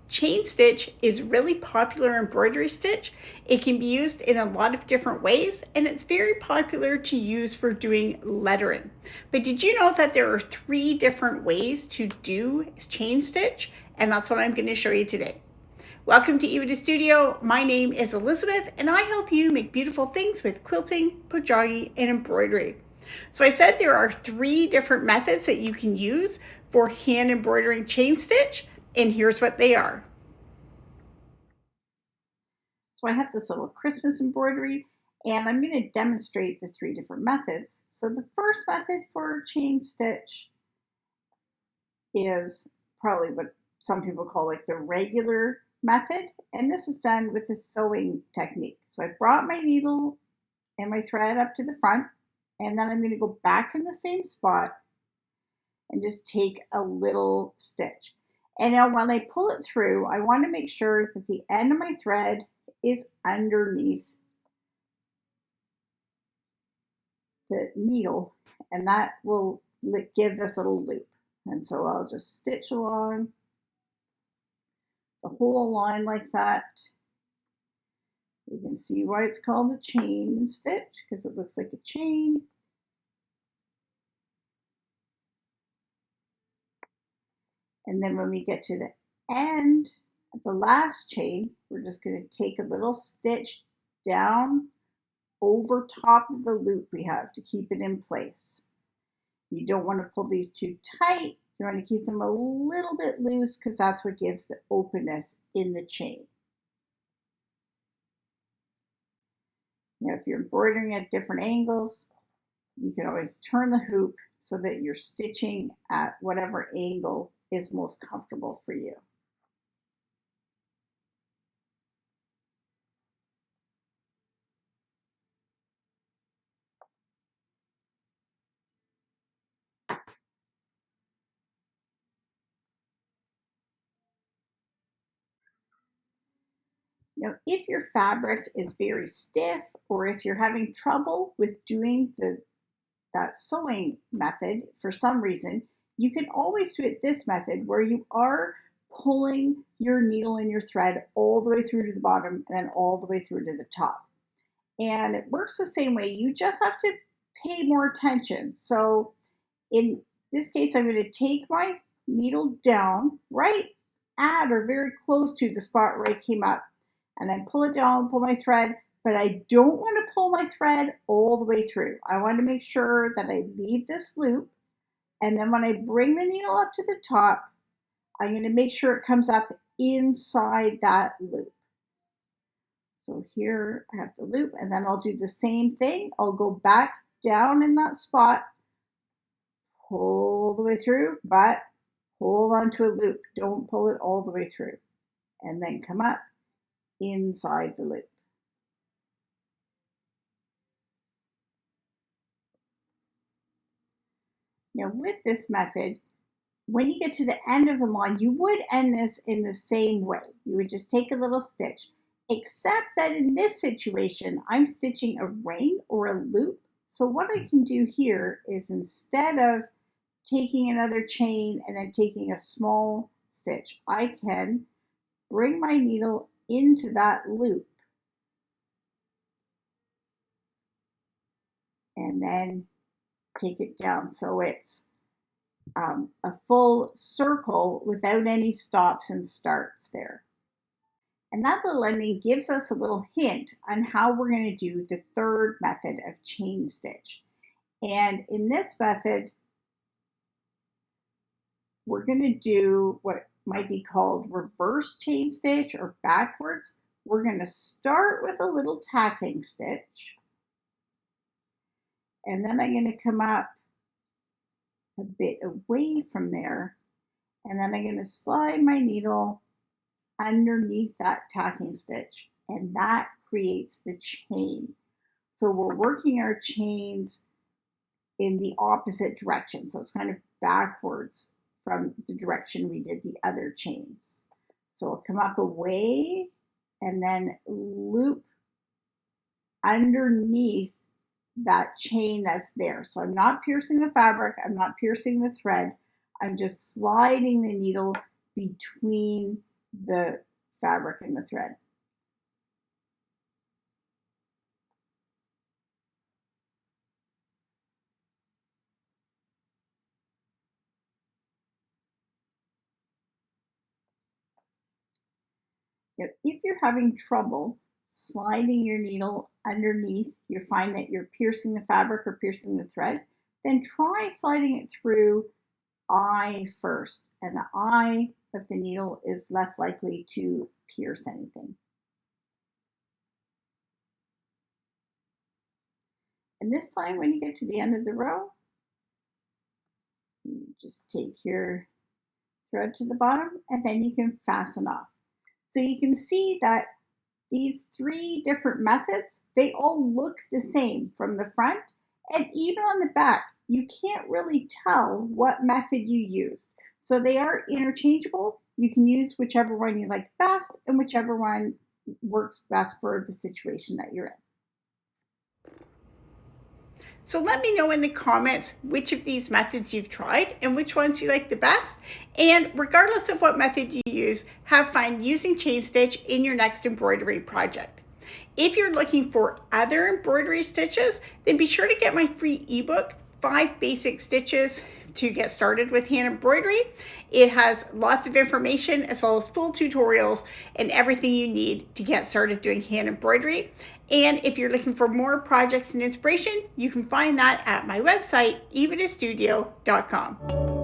Chain stitch is really popular embroidery stitch. It can be used in a lot of different ways, and it's very popular to use for doing lettering. But did you know that there are 3 different ways to do chain stitch? And that's what I'm going to show you today. Welcome to ELIZABETH Studio. My name is Elizabeth, and I help you make beautiful things with quilting, pojagi, and embroidery. So I said there are 3 different methods that you can use for hand embroidering chain stitch, and here's what they are. So I have this little Christmas embroidery, and I'm going to demonstrate the 3 different methods. So the first method for chain stitch is probably what some people call like the regular method, and this is done with the sewing technique. So I brought my needle and my thread up to the front, and then I'm going to go back in the same spot and just take a little stitch. And now when I pull it through, I want to make sure that the end of my thread is underneath the needle, and that will give this little loop. And so I'll just stitch along the whole line like that. You can see why it's called a chain stitch, because it looks like a chain. And then when we get to the end of the last chain, we're just going to take a little stitch down over top of the loop we have to keep it in place. You don't want to pull these too tight. You want to keep them a little bit loose because that's what gives the openness in the chain. Now, if you're embroidering at different angles, you can always turn the hoop so that you're stitching at whatever angle is most comfortable for you. Now, if your fabric is very stiff, or if you're having trouble with doing that sewing method for some reason, you can always do it this method where you are pulling your needle and your thread all the way through to the bottom and then all the way through to the top. And it works the same way. You just have to pay more attention. So in this case, I'm going to take my needle down right at or very close to the spot where I came up, and then pull it down, pull my thread, but I don't want to pull my thread all the way through. I want to make sure that I leave this loop, and then when I bring the needle up to the top, I'm going to make sure it comes up inside that loop. So here I have the loop, and then I'll do the same thing. I'll go back down in that spot, pull the way through, but hold on to a loop. Don't pull it all the way through. And then come up inside the loop. Now with this method, when you get to the end of the line, you would end this in the same way. You would just take a little stitch, except that in this situation, I'm stitching a ring or a loop. So what I can do here is, instead of taking another chain and then taking a small stitch, I can bring my needle into that loop and then take it down. So it's a full circle without any stops and starts there. And that little ending gives us a little hint on how we're going to do the third method of chain stitch. And in this method, we're going to do what might be called reverse chain stitch or backwards. We're going to start with a little tacking stitch, and then I'm going to come up a bit away from there, and then I'm going to slide my needle underneath that tacking stitch, and that creates the chain. So we're working our chains in the opposite direction, so it's kind of backwards from the direction we did the other chains. So I'll come up away and then loop underneath that chain that's there. So I'm not piercing the fabric, I'm not piercing the thread, I'm just sliding the needle between the fabric and the thread. If you're having trouble sliding your needle underneath, you find that you're piercing the fabric or piercing the thread, then try sliding it through eye first, and the eye of the needle is less likely to pierce anything. And this time when you get to the end of the row, you just take your thread to the bottom and then you can fasten off. So you can see that these 3 different methods, they all look the same from the front, and even on the back, you can't really tell what method you use. So they are interchangeable. You can use whichever one you like best and whichever one works best for the situation that you're in. So let me know in the comments which of these methods you've tried and which ones you like the best. And regardless of what method you use, have fun using chain stitch in your next embroidery project. If you're looking for other embroidery stitches, then be sure to get my free ebook, 5 Basic Stitches to Get Started with Hand Embroidery. It has lots of information as well as full tutorials and everything you need to get started doing hand embroidery. And if you're looking for more projects and inspiration, you can find that at my website, ebookistudio.com.